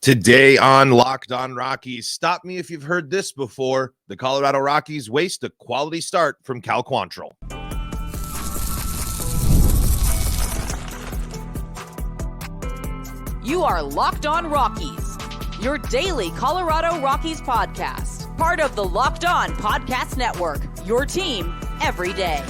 Today on Locked On Rockies, stop me if you've heard this before. The Colorado Rockies waste a quality start from Cal Quantrill. You are Locked On Rockies, your daily Colorado Rockies podcast. Part of the Locked On Podcast Network, your team every day.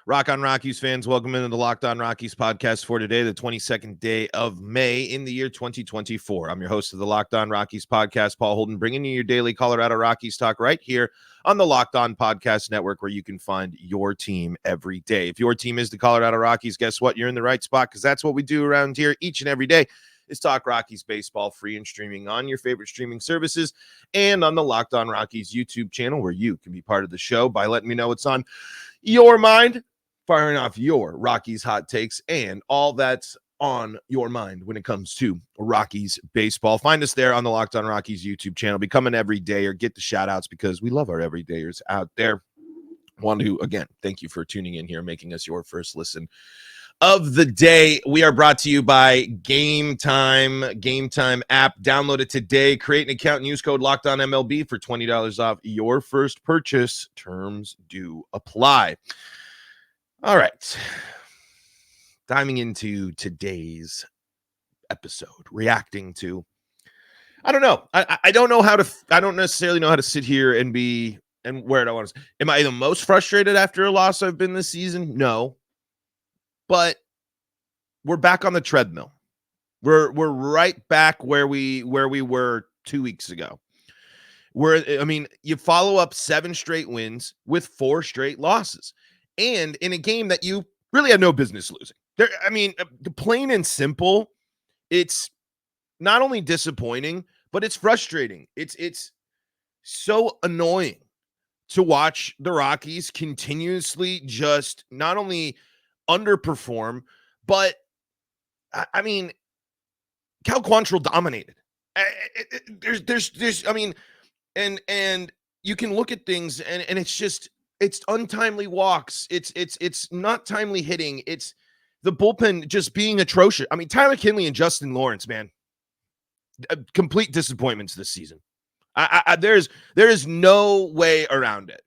Rock on Rockies fans, welcome into the Locked On Rockies podcast for today, the 22nd day of May in the year 2024. I'm your host of the Locked On Rockies podcast, Paul Holden, bringing you your daily Colorado Rockies talk right here on the Locked On Podcast Network, where you can find your team every day. If your team is the Colorado Rockies, guess what? You're in the right spot, because that's what we do around here each and every day. Is talk Rockies baseball, free and streaming on your favorite streaming services and on the Locked On Rockies YouTube channel, where you can be part of the show by letting me know what's on your mind, firing off your Rockies hot takes and all that's on your mind when it comes to Rockies baseball. Find us there on the Locked On Rockies YouTube channel. Become an everydayer. Get the shout outs, because we love our everydayers out there. Want to, again, thank you for tuning in here, making us your first listen of the day. We are brought to you by Game Time app. Download it today. Create an account and use code LOCKEDONMLB for $20 off your first purchase. Terms do apply. All right, diving into today's episode, reacting to, I don't know. I don't know how to, I don't necessarily know how to sit here and be, and where do I want to, am I the most frustrated after a loss I've been this season? No, but we're back on the treadmill. We're right back where we were 2 weeks ago. You follow up 7 straight wins with 4 straight losses. And in a game that you really had no business losing. Plain and simple, it's not only disappointing, but it's frustrating. It's so annoying to watch the Rockies continuously just not only underperform, but Cal Quantrill dominated. And you can look at things and it's just, it's untimely walks. It's not timely hitting. It's the bullpen just being atrocious. Tyler Kinley and Justin Lawrence, man, complete disappointments this season. There is no way around it.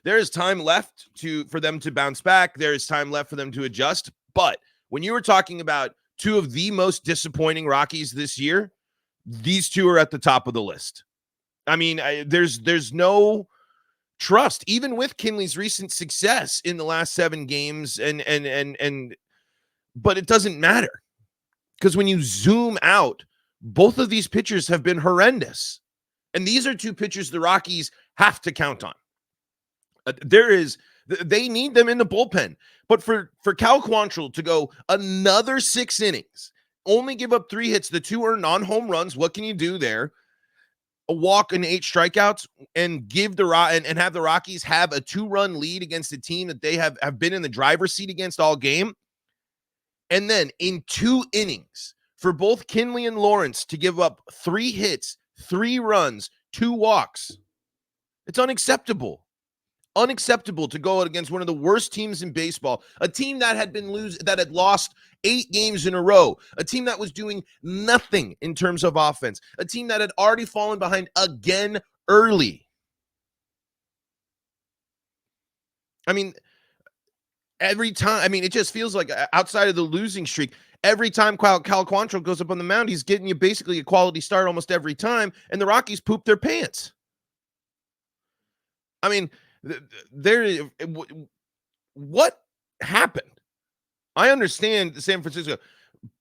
There is time left for them to bounce back. There is time left for them to adjust. But when you were talking about 2 of the most disappointing Rockies this year, these 2 are at the top of the list. There's no trust, even with Kinley's recent success in the last 7 games, but it doesn't matter, because when you zoom out, both of these pitchers have been horrendous, and these are 2 pitchers the Rockies have to count on. They need them in the bullpen, but for Cal Quantrill to go another 6 innings, only give up 3 hits, the 2 are non-home runs. What can you do there? A walk and 8 strikeouts, and give and have the Rockies have a 2-run lead against a team that they have been in the driver's seat against all game. And then in 2 innings for both Kinley and Lawrence to give up 3 hits, 3 runs, 2 walks. It's unacceptable. Unacceptable to go out against one of the worst teams in baseball, a team that had lost 8 games in a row, a team that was doing nothing in terms of offense, a team that had already fallen behind again early. Every time, it just feels like, outside of the losing streak, every time Cal Quantrill goes up on the mound, he's getting you basically a quality start almost every time, and the Rockies poop their pants. What happened? I understand San Francisco,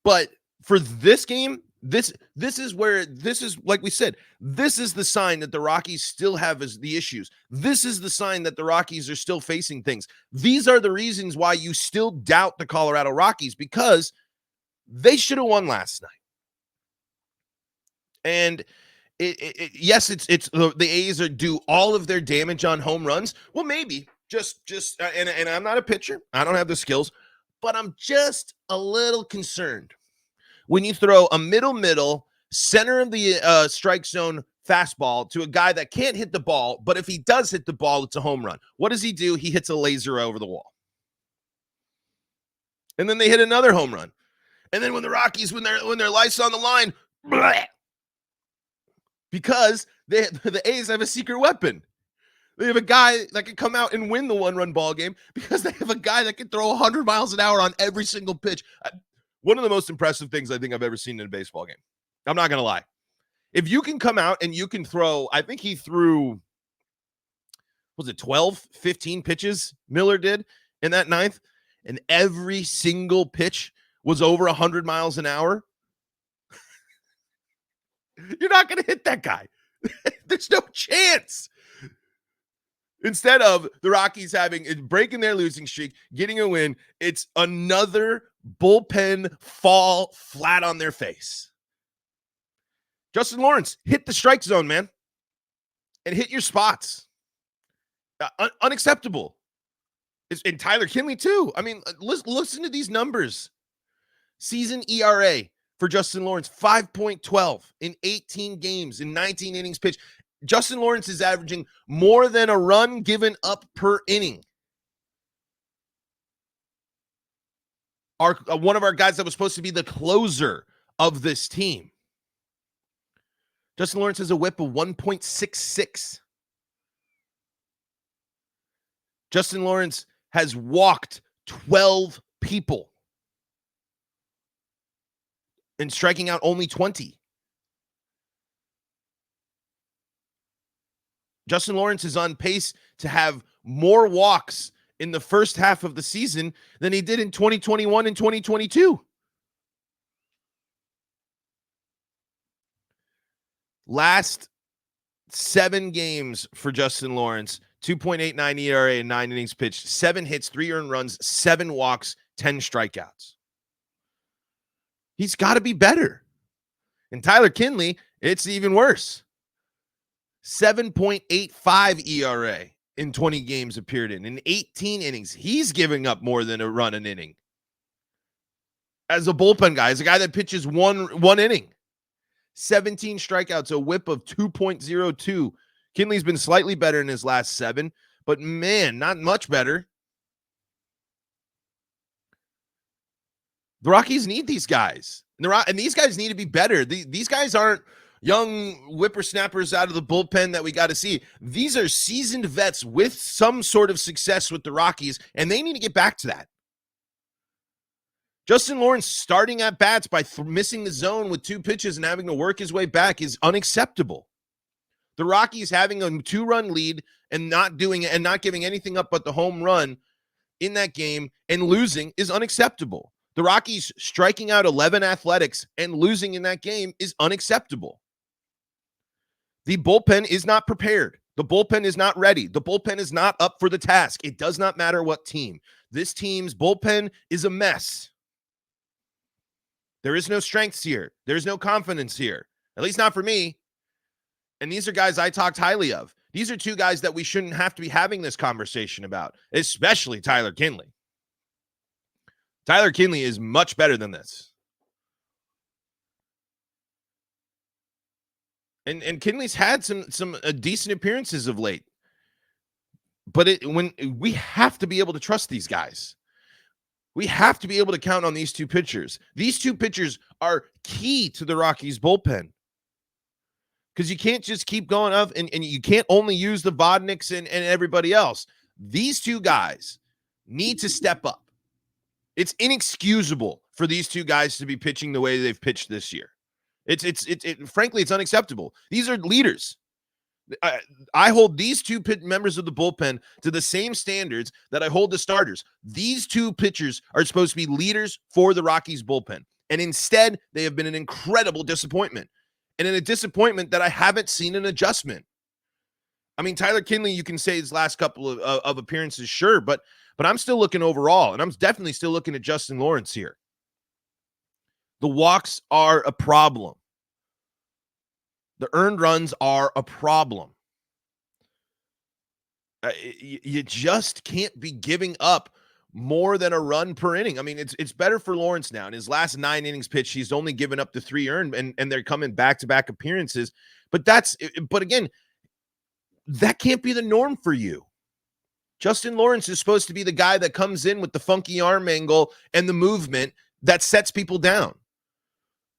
but for this game, this is like we said, this is the sign that the Rockies still have the issues. This is the sign that the Rockies are still facing things. These are the reasons why you still doubt the Colorado Rockies, because they should have won last night. And yes, it's the A's do all of their damage on home runs. Well, maybe and I'm not a pitcher. I don't have the skills, but I'm just a little concerned when you throw a middle center of the strike zone fastball to a guy that can't hit the ball, but if he does hit the ball, it's a home run. What does he do? He hits a laser over the wall. And then they hit another home run. And then when the Rockies, when their life's on the line, blah, because the A's have a secret weapon. They have a guy that can come out and win the one-run ball game because they have a guy that can throw 100 miles an hour on every single pitch. One of the most impressive things I think I've ever seen in a baseball game. I'm not going to lie. If you can come out and you can throw, I think he threw, was it 12, 15 pitches Miller did in that ninth, and every single pitch was over 100 miles an hour. You're not going to hit that guy. There's no chance. Instead of the Rockies breaking their losing streak, getting a win, it's another bullpen fall flat on their face. Justin Lawrence, hit the strike zone, man, and hit your spots. Unacceptable. And Tyler Kinley, too. I mean, listen to these numbers. Season ERA for Justin Lawrence, 5.12 in 18 games, in 19 innings pitched. Justin Lawrence is averaging more than a run given up per inning. One of our guys that was supposed to be the closer of this team. Justin Lawrence has a whip of 1.66. Justin Lawrence has walked 12 people and striking out only 20. Justin Lawrence is on pace to have more walks in the first half of the season than he did in 2021 and 2022. Last 7 games for Justin Lawrence, 2.89 ERA and 9 innings pitched, 7 hits, 3 earned runs, 7 walks, 10 strikeouts. He's got to be better. And Tyler Kinley, it's even worse. 7.85 ERA in 20 games appeared in 18 innings. He's giving up more than a run an inning. As a bullpen guy, as a guy that pitches one inning. 17 strikeouts, a whip of 2.02. Kinley's been slightly better in his last 7, but man, not much better. The Rockies need these guys. And these guys need to be better. These guys aren't young whippersnappers out of the bullpen that we got to see. These are seasoned vets with some sort of success with the Rockies, and they need to get back to that. Justin Lawrence starting at bats by missing the zone with 2 pitches and having to work his way back is unacceptable. The Rockies having a 2-run lead and not giving anything up but the home run in that game and losing is unacceptable. The Rockies striking out 11 Athletics and losing in that game is unacceptable. The bullpen is not prepared. The bullpen is not ready. The bullpen is not up for the task. It does not matter what team. This team's bullpen is a mess. There is no strengths here. There's no confidence here, at least not for me. And these are guys I talked highly of. These are 2 guys that we shouldn't have to be having this conversation about, especially Tyler Kinley. Tyler Kinley is much better than this. And Kinley's had some decent appearances of late. But when we have to be able to trust these guys. We have to be able to count on these 2 pitchers. These 2 pitchers are key to the Rockies bullpen. Because you can't just keep going up and you can't only use the Vodniks and everybody else. These 2 guys need to step up. It's inexcusable for these 2 guys to be pitching the way they've pitched this year. Frankly, it's unacceptable. These are leaders. I hold these 2 members of the bullpen to the same standards that I hold the starters. These 2 pitchers are supposed to be leaders for the Rockies bullpen. And instead, they have been an incredible disappointment. And in a disappointment that I haven't seen an adjustment. I mean, Tyler Kinley, you can say his last couple of appearances, sure, but I'm still looking overall, and I'm definitely still looking at Justin Lawrence here. The walks are a problem. The earned runs are a problem. You just can't be giving up more than a run per inning. I mean, it's better for Lawrence now. In his last 9 innings pitched, he's only given up the 3 earned, and they're coming back-to-back appearances. But again, that can't be the norm for you. Justin Lawrence is supposed to be the guy that comes in with the funky arm angle and the movement that sets people down,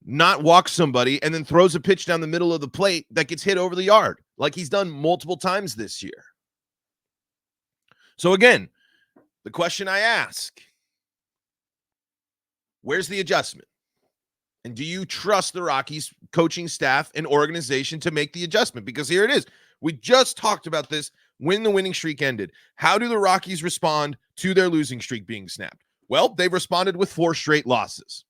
not walk somebody and then throws a pitch down the middle of the plate that gets hit over the yard, like he's done multiple times this year. So again, the question I ask, where's the adjustment? And do you trust the Rockies coaching staff and organization to make the adjustment? Because here it is. We just talked about this when the winning streak ended. How do the Rockies respond to their losing streak being snapped? Well, they've responded with 4 straight losses.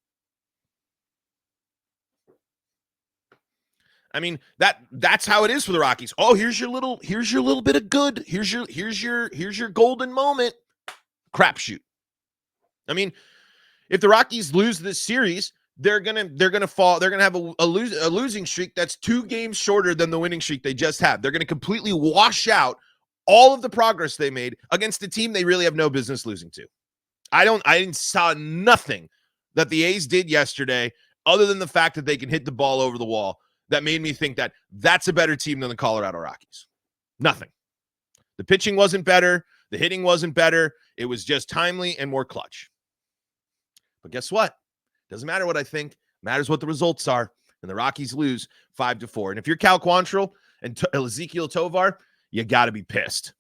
I mean, that's how it is for the Rockies. Oh, here's your little bit of good. Here's your golden moment. Crapshoot. I mean, if the Rockies lose this series, they're gonna fall. They're gonna have a losing streak that's 2 games shorter than the winning streak they just had. They're gonna completely wash out all of the progress they made against a team they really have no business losing to. I saw nothing that the A's did yesterday other than the fact that they can hit the ball over the wall that made me think that that's a better team than the Colorado Rockies. Nothing. The pitching wasn't better. The hitting wasn't better. It was just timely and more clutch. But guess what? Doesn't matter what I think. Matters what the results are. And the Rockies lose 5-4. And if you're Cal Quantrill and Ezekiel Tovar, you got to be pissed.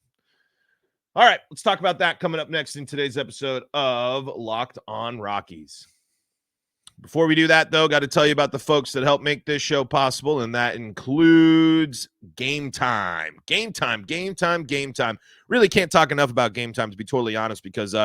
All right, let's talk about that coming up next in today's episode of Locked On Rockies. Before we do that, though, got to tell you about the folks that help make this show possible, and that includes Game Time. Game Time. Really can't talk enough about Game Time, to be totally honest, because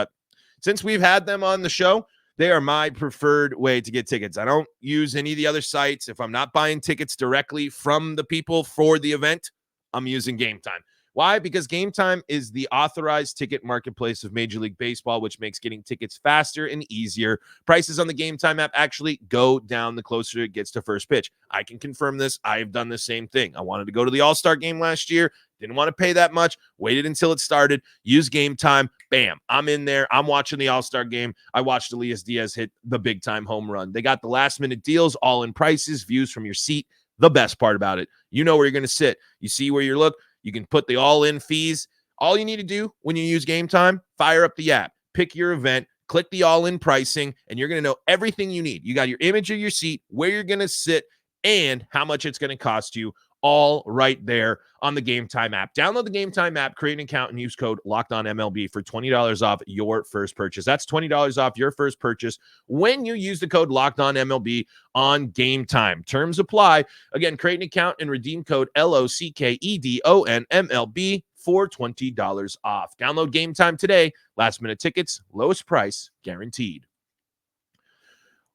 since we've had them on the show, they are my preferred way to get tickets. I don't use any of the other sites. If I'm not buying tickets directly from the people for the event, I'm using Game Time. Why? Because Game Time is the authorized ticket marketplace of Major League Baseball, which makes getting tickets faster and easier. Prices on the Game Time app actually go down the closer it gets to first pitch. I can confirm this. I've done the same thing. I wanted to go to the All-Star game last year. Didn't want to pay that much. Waited until it started. Use Game Time. Bam. I'm in there. I'm watching the All-Star game. I watched Elias Diaz hit the big-time home run. They got the last-minute deals, all-in prices, views from your seat. The best part about it, you know where you're going to sit. You see where you look. You can put the all-in fees. All you need to do when you use Game Time, fire up the app, pick your event, click the all-in pricing, and you're going to know everything you need. You got your image of your seat, where you're going to sit, and how much it's going to cost you, all right there on the Game Time app. Download the Game Time app, create an account, and use code LOCKEDONMLB for $20 off your first purchase. That's $20 off your first purchase when you use the code LOCKEDONMLB on Game Time. Terms apply. Again, create an account and redeem code LOCKEDONMLB for $20 off. Download Game Time today. Last minute tickets, lowest price guaranteed.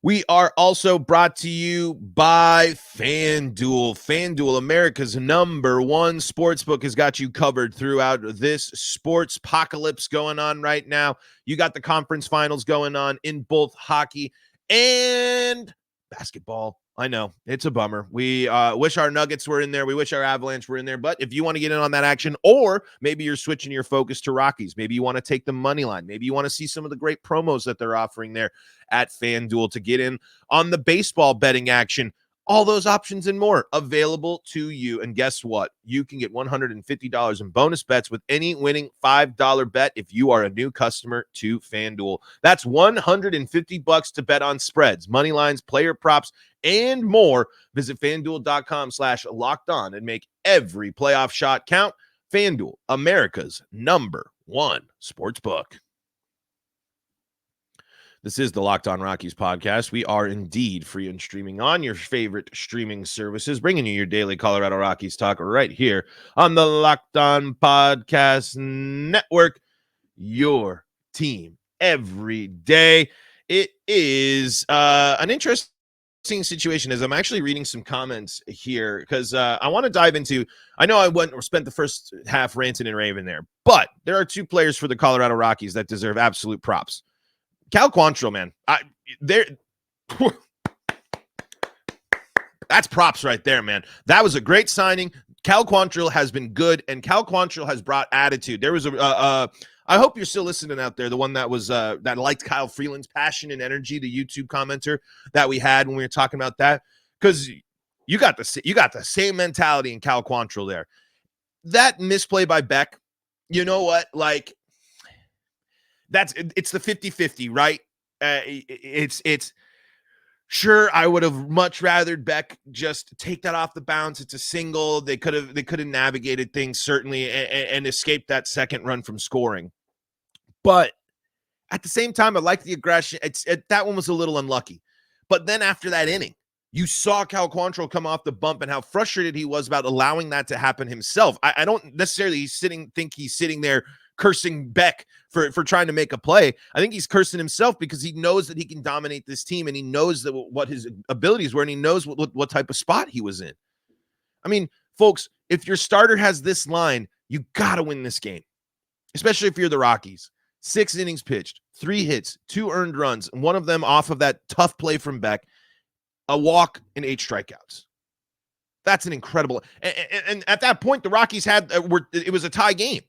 We are also brought to you by FanDuel. FanDuel, America's #1 sportsbook, has got you covered throughout this sports apocalypse going on right now. You got the conference finals going on in both hockey and basketball. I know, it's a bummer. We wish our Nuggets were in there. We wish our Avalanche were in there. But if you want to get in on that action, or maybe you're switching your focus to Rockies, maybe you want to take the money line, maybe you want to see some of the great promos that they're offering there at FanDuel to get in on the baseball betting action, all those options and more available to you. And guess what? You can get $150 in bonus bets with any winning $5 bet if you are a new customer to FanDuel. That's $150 to bet on spreads, money lines, player props, and more. Visit FanDuel.com/lockedon and make every playoff shot count. FanDuel, America's #1 sportsbook. This is the Locked On Rockies podcast. We are indeed free and streaming on your favorite streaming services, bringing you your daily Colorado Rockies talk right here on the Locked On Podcast Network, your team every day. It is an interesting situation as I'm actually reading some comments here because I want to dive into, I know I spent the first half ranting and raving there, but there are 2 players for the Colorado Rockies that deserve absolute props. Cal Quantrill, man, that's props right there, man. That was a great signing. Cal Quantrill has been good, and Cal Quantrill has brought attitude. There was I hope you're still listening out there, the one that was that liked Kyle Freeland's passion and energy, the YouTube commenter that we had when we were talking about that, because you got the same mentality in Cal Quantrill there. That misplay by Beck, you know what, like, it's the 50-50, right? It's sure, I would have much rather Beck just take that off the bounce. It's a single. They could have navigated things certainly and escaped that second run from scoring. But at the same time, I like the aggression. That one was a little unlucky. But then after that inning, you saw Cal Quantrill come off the bump and how frustrated he was about allowing that to happen himself. I don't necessarily think he's sitting there cursing Beck for trying to make a play. I think he's cursing himself because he knows that he can dominate this team and he knows that what his abilities were and he knows what type of spot he was in. I mean, folks, if your starter has this line, you got to win this game, especially if you're the Rockies. 6 innings pitched, 3 hits, 2 earned runs, and one of them off of that tough play from Beck, a walk and 8 strikeouts. That's an incredible. And at that point, the Rockies it was a tie game.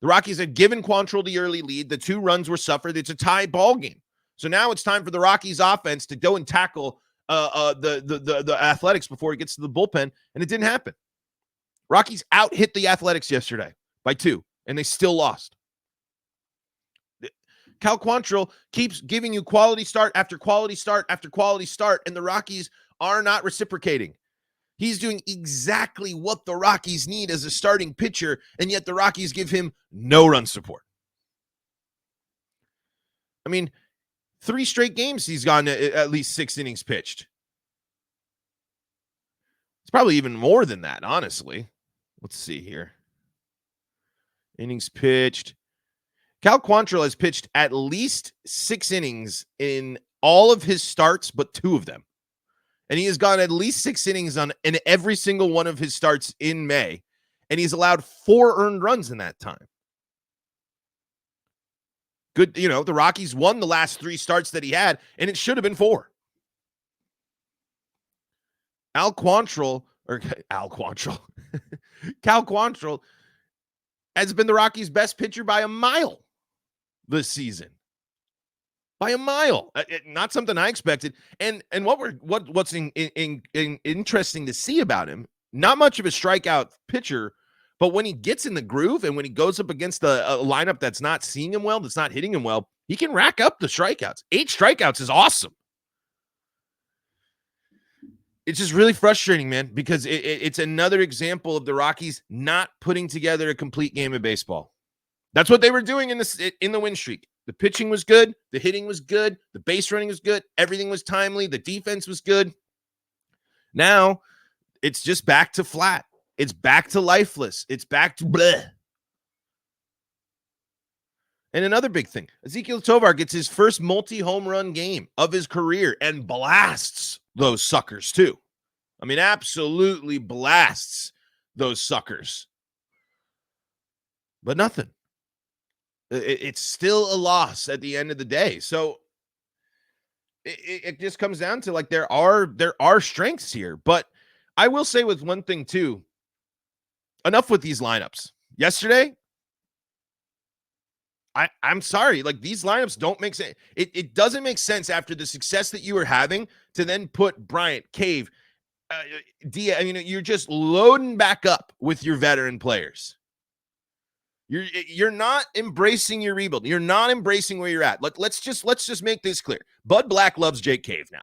The Rockies had given Quantrill the early lead. The 2 runs were suffered. It's a tie ball game. So now it's time for the Rockies offense to go and tackle the Athletics before it gets to the bullpen, and it didn't happen. Rockies out-hit the Athletics yesterday by 2, and they still lost. Cal Quantrill keeps giving you quality start after quality start after quality start, and the Rockies are not reciprocating. He's doing exactly what the Rockies need as a starting pitcher, and yet the Rockies give him no run support. I mean, 3 straight games he's gone to at least 6 innings pitched. It's probably even more than that, honestly. Let's see here. Innings pitched. Cal Quantrill has pitched at least 6 innings in all of his starts, but 2 of them. And he has gone at least 6 innings in every single one of his starts in May. And he's allowed 4 earned runs in that time. Good, the Rockies won the last 3 starts that he had, and it should have been 4. Cal Quantrill has been the Rockies' best pitcher by a mile this season. By a mile. Not something I expected. And what's interesting to see about him, not much of a strikeout pitcher, but when he gets in the groove and when he goes up against a lineup that's not seeing him well, that's not hitting him well, he can rack up the strikeouts. 8 strikeouts is awesome. It's just really frustrating, man, because it's another example of the Rockies not putting together a complete game of baseball. That's what they were doing in the win streak. The pitching was good. The hitting was good. The base running was good. Everything was timely. The defense was good. Now, it's just back to flat. It's back to lifeless. It's back to bleh. And another big thing, Ezekiel Tovar gets his first multi-home run game of his career and blasts those suckers too. I mean, absolutely blasts those suckers. But nothing. It's still a loss at the end of the day. So it just comes down to, like, there are strengths here. But I will say with one thing too, enough with these lineups. Yesterday, I'm sorry, like, these lineups don't make sense. It doesn't make sense after the success that you were having to then put Bryant, Cave, Dia. I mean, you're just loading back up with your veteran players. You're not embracing your rebuild. You're not embracing where you're at. Let's just make this clear. Bud Black loves Jake Cave now.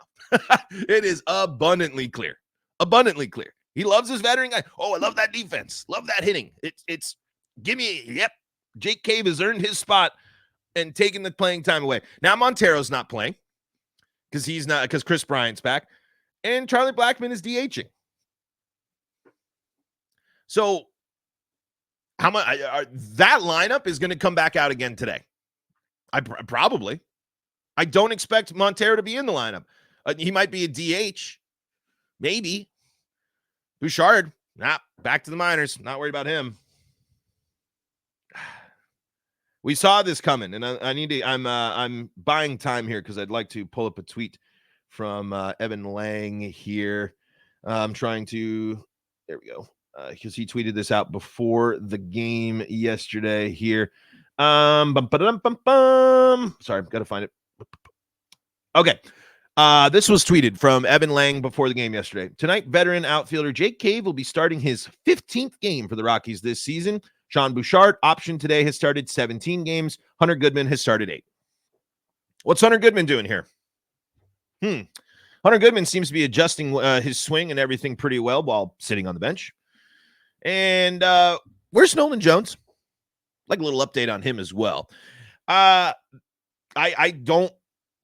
It is abundantly clear. Abundantly clear. He loves his veteran guy. Oh, I love that defense. Love that hitting. It's give me, yep. Jake Cave has earned his spot and taken the playing time away. Now Montero's not playing because Chris Bryant's back, and Charlie Blackmon is DHing. So how much that lineup is going to come back out again today? Probably. I don't expect Montero to be in the lineup. He might be a DH, maybe. Bouchard, back to the minors. Not worried about him. We saw this coming, and I'm buying time here because I'd like to pull up a tweet from Evan Lang here. I'm trying to, there we go, because he tweeted this out before the game yesterday here. Sorry, I've got to find it. Okay. This was tweeted from Evan Lang before the game yesterday. Tonight, veteran outfielder Jake Cave will be starting his 15th game for the Rockies this season. Sean Bouchard, option today, has started 17 games. Hunter Goodman has started 8. What's Hunter Goodman doing here? Hunter Goodman seems to be adjusting his swing and everything pretty well while sitting on the bench. And where's Nolan Jones? Like a little update on him as well. I don't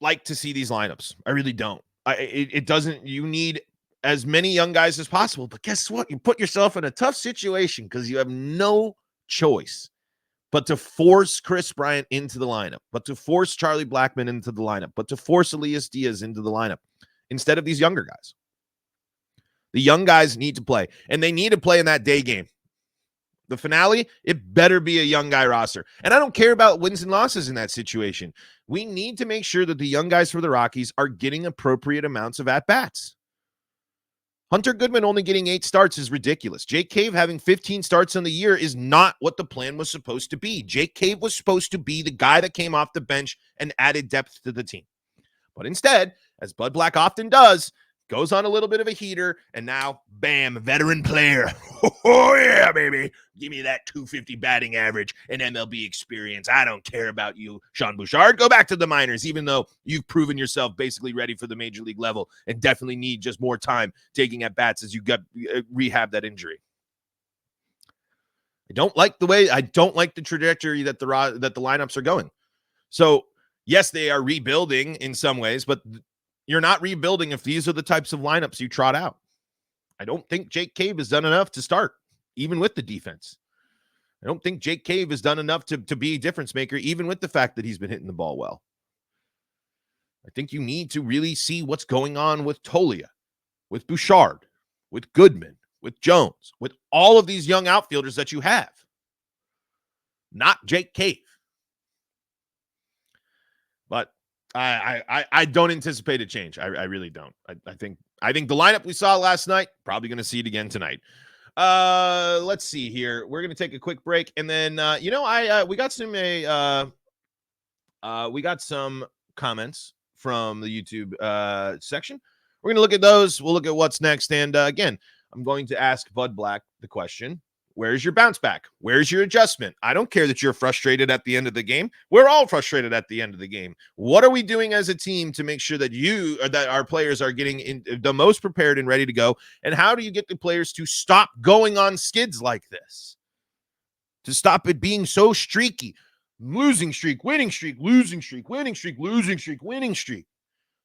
like to see these lineups. I really don't. It doesn't. You need as many young guys as possible. But guess what? You put yourself in a tough situation because you have no choice but to force Chris Bryant into the lineup, but to force Charlie Blackmon into the lineup, but to force Elias Diaz into the lineup instead of these younger guys. The young guys need to play, and they need to play in that day game. The finale, it better be a young guy roster. And I don't care about wins and losses in that situation. We need to make sure that the young guys for the Rockies are getting appropriate amounts of at-bats. Hunter Goodman only getting 8 starts is ridiculous. Jake Cave having 15 starts on the year is not what the plan was supposed to be. Jake Cave was supposed to be the guy that came off the bench and added depth to the team. But instead, as Bud Black often does, goes on a little bit of a heater, and now, bam, veteran player. Oh, yeah, baby. Give me that 250 batting average and MLB experience. I don't care about you, Sean Bouchard. Go back to the minors, even though you've proven yourself basically ready for the major league level and definitely need just more time taking at bats as you rehab that injury. I don't like the trajectory that the lineups are going. So, yes, they are rebuilding in some ways, but you're not rebuilding if these are the types of lineups you trot out. I don't think Jake Cave has done enough to start, even with the defense. I don't think Jake Cave has done enough to be a difference maker, even with the fact that he's been hitting the ball well. I think you need to really see what's going on with Tolia, with Bouchard, with Goodman, with Jones, with all of these young outfielders that you have. Not Jake Cave. But I don't anticipate a change. I really don't. I think the lineup we saw last night, probably going to see it again tonight. Let's see here. We're going to take a quick break, and then we got some comments from the YouTube section. We're going to look at those. We'll look at what's next, and again, I'm going to ask Bud Black the question. Where's your bounce back? Where's your adjustment? I don't care that you're frustrated at the end of the game. We're all frustrated at the end of the game. What are we doing as a team to make sure that our players are getting in the most prepared and ready to go? And how do you get the players to stop going on skids like this? To stop it being so streaky. Losing streak, winning streak, losing streak, winning streak, losing streak, winning streak.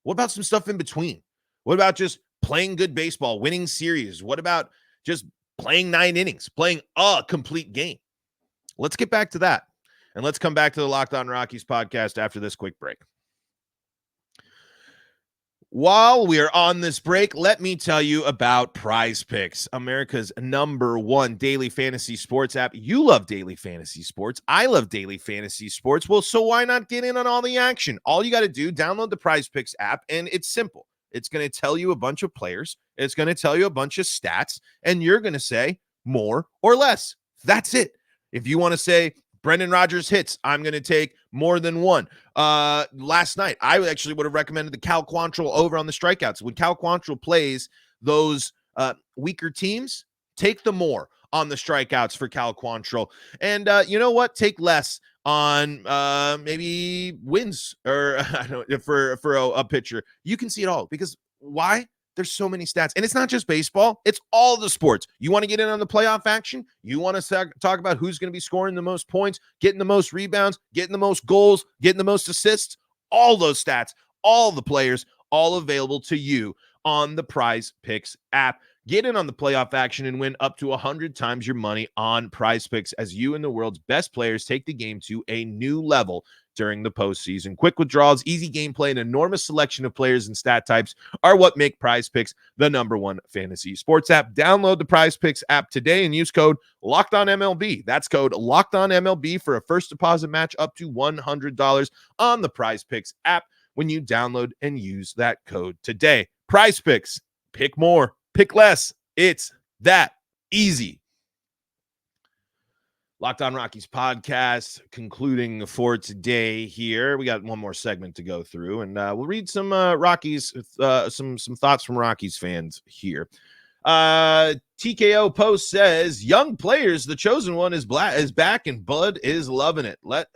What about some stuff in between? What about just playing good baseball, winning series? What about just playing 9 innings, playing a complete game? Let's get back to that. And let's come back to the Locked On Rockies podcast after this quick break. While we are on this break, let me tell you about PrizePicks, America's #1 daily fantasy sports app. You love daily fantasy sports. I love daily fantasy sports. Well, so why not get in on all the action? All you got to do, download the PrizePicks app, and it's simple. It's going to tell you a bunch of players. It's going to tell you a bunch of stats, and you're going to say more or less. That's it. If you want to say Brendan Rodgers hits, I'm going to take more than one. Last night, I actually would have recommended the Cal Quantrill over on the strikeouts. When Cal Quantrill plays those weaker teams, take the more on the strikeouts for Cal Quantrill. And you know what? Take less on maybe wins or I don't know, for a pitcher. You can see it all because why? There's so many stats, and it's not just baseball. It's all the sports. You want to get in on the playoff action? You want to talk about who's going to be scoring the most points, getting the most rebounds, getting the most goals, getting the most assists? All those stats, all the players, all available to you on the PrizePicks app. Get in on the playoff action and win up to 100 times your money on PrizePicks as you and the world's best players take the game to a new level during the postseason. Quick withdrawals, easy gameplay, and enormous selection of players and stat types are what make PrizePicks the #1 fantasy sports app. Download the PrizePicks app today and use code LOCKEDONMLB. That's code LOCKEDONMLB for a first deposit match up to $100 on the PrizePicks app when you download and use that code today. PrizePicks, pick more, pick less. It's that easy. Locked On Rockies podcast concluding for today here. We got one more segment to go through, and we'll read some Rockies, some thoughts from Rockies fans here. TKO Post says, young players, the chosen one is back and Bud is loving it. Let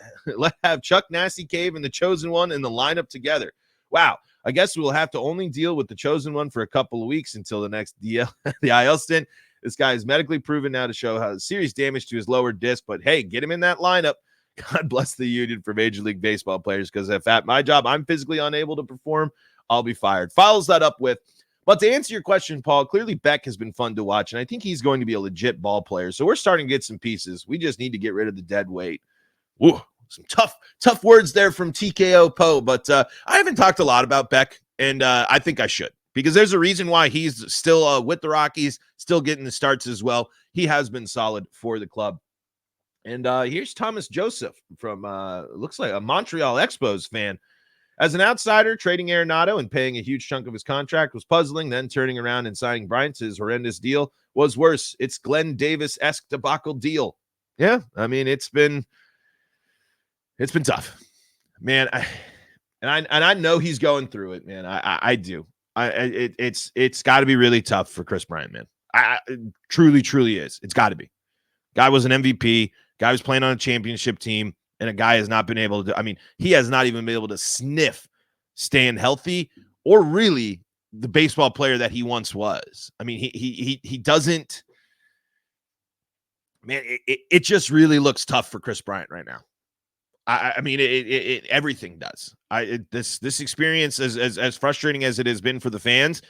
have Chuck Nasty Cave and the chosen one in the lineup together. Wow. I guess we'll have to only deal with the chosen one for a couple of weeks until the next the IL stint. This guy is medically proven now to show how serious damage to his lower disc, but hey, get him in that lineup. God bless the union for Major League Baseball players, because if at my job I'm physically unable to perform, I'll be fired. Follows that up with, but to answer your question, Paul, clearly Beck has been fun to watch, and I think he's going to be a legit ball player. So we're starting to get some pieces. We just need to get rid of the dead weight. Woo, some tough words there from TKO Poe, but I haven't talked a lot about Beck, and I think I should, because there's a reason why he's still with the Rockies, still getting the starts as well. He has been solid for the club. And here's Thomas Joseph from, looks like a Montreal Expos fan. As an outsider, trading Arenado and paying a huge chunk of his contract was puzzling. Then turning around and signing Bryant to his horrendous deal was worse. It's Glenn Davis-esque debacle deal. Yeah, I mean, it's been tough, man. I know he's going through it, man. I do. It's got to be really tough for Chris Bryant, man. It truly is. It's got to be. Guy was an MVP. Guy was playing on a championship team. And a guy has not been able to, I mean, he has not even been able to sniff staying healthy or really the baseball player that he once was. I mean, he doesn't, man, it just really looks tough for Chris Bryant right now. I mean, everything does. This experience, as frustrating as it has been for the fans,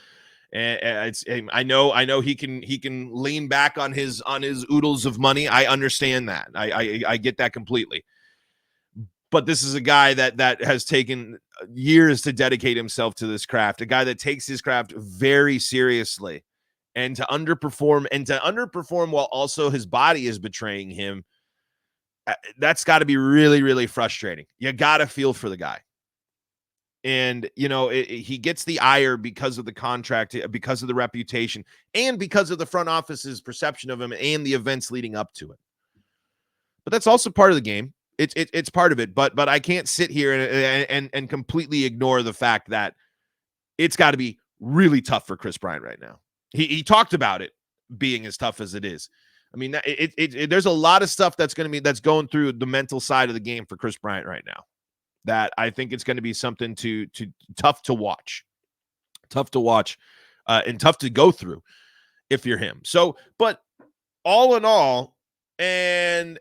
I know he can lean back on his oodles of money. I understand that. I get that completely. But this is a guy that has taken years to dedicate himself to this craft, a guy that takes his craft very seriously, and to underperform while also his body is betraying him. That's got to be really, really frustrating. You got to feel for the guy. And, you know, he gets the ire because of the contract, because of the reputation, and because of the front office's perception of him and the events leading up to it. But that's also part of the game. It's part of it, but I can't sit here and completely ignore the fact that it's got to be really tough for Chris Bryant right now. He talked about it being as tough as it is. I mean, there's a lot of stuff that's going through the mental side of the game for Chris Bryant right now, that I think it's going to be something to tough to watch, and tough to go through if you're him. So, but all in all, and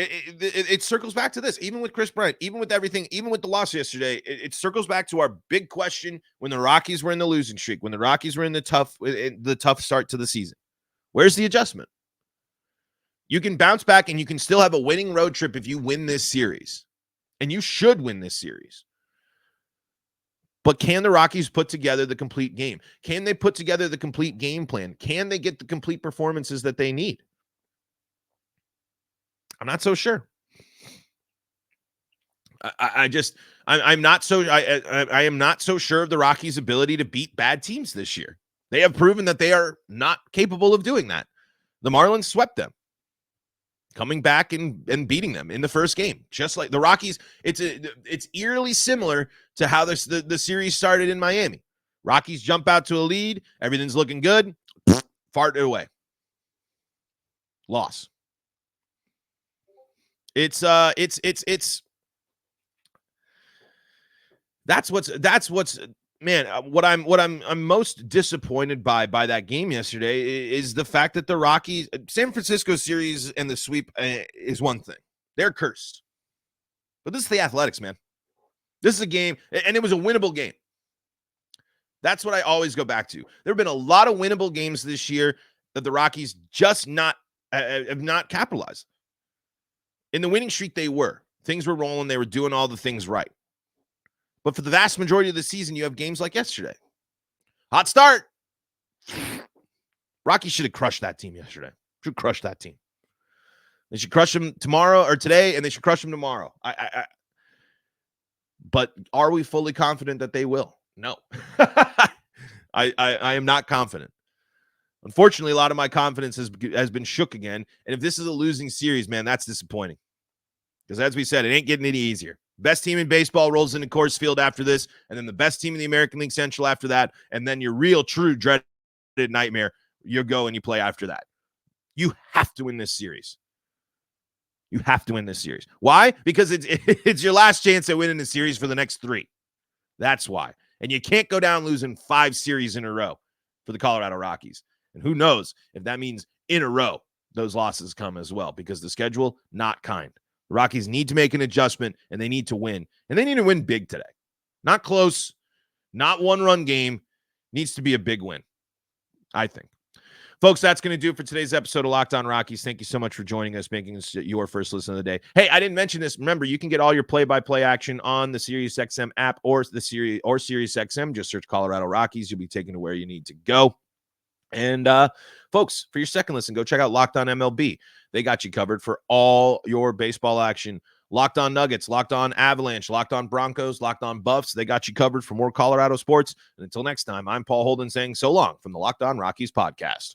it circles back to this, even with Chris Bryant, even with everything, even with the loss yesterday, it circles back to our big question when the Rockies were in the losing streak, when the Rockies were in the tough start to the season. Where's the adjustment? You can bounce back and you can still have a winning road trip if you win this series. And you should win this series. But can the Rockies put together the complete game? Can they put together the complete game plan? Can they get the complete performances that they need? I'm not so sure. I'm not so sure of the Rockies' ability to beat bad teams this year. They have proven that they are not capable of doing that. The Marlins swept them, coming back and beating them in the first game, just like the Rockies. It's eerily similar to how the series started in Miami. Rockies jump out to a lead, everything's looking good, fart it away, loss. It's that's what's man, what I'm most disappointed by that game yesterday is the fact that the Rockies, San Francisco series and the sweep is one thing. They're cursed. But this is the Athletics, man. This is a game, and it was a winnable game. That's what I always go back to. There have been a lot of winnable games this year that the Rockies just have not capitalized. In the winning streak, things were rolling. They were doing all the things right. But for the vast majority of the season, you have games like yesterday. Hot start. Rockies should have crushed that team yesterday. Should crush that team. They should crush them tomorrow or today, and they should crush them tomorrow. But are we fully confident that they will? No. I am not confident. Unfortunately, a lot of my confidence has been shook again. And if this is a losing series, man, that's disappointing. Because as we said, it ain't getting any easier. Best team in baseball rolls into Coors Field after this, and then the best team in the American League Central after that, and then your real, true dread nightmare. You go and you play after that. You have to win this series. You have to win this series. Why? Because it's your last chance at winning the series for the next 3. That's why. And you can't go down losing 5 series in a row for the Colorado Rockies. And who knows if that means in a row those losses come as well, because the schedule, not kind. The Rockies need to make an adjustment, and they need to win. And they need to win big today. Not close, not one-run game. Needs to be a big win, I think. Folks, that's going to do it for today's episode of Locked On Rockies. Thank you so much for joining us, making this your first listen of the day. Hey, I didn't mention this. Remember, you can get all your play-by-play action on the SiriusXM app or SiriusXM. Just search Colorado Rockies. You'll be taken to where you need to go. And folks, for your second listen, go check out Locked On MLB. They got you covered for all your baseball action. Locked On Nuggets, Locked On Avalanche, Locked On Broncos, Locked On Buffs. They got you covered for more Colorado sports. And until next time, I'm Paul Holden saying so long from the Locked On Rockies podcast.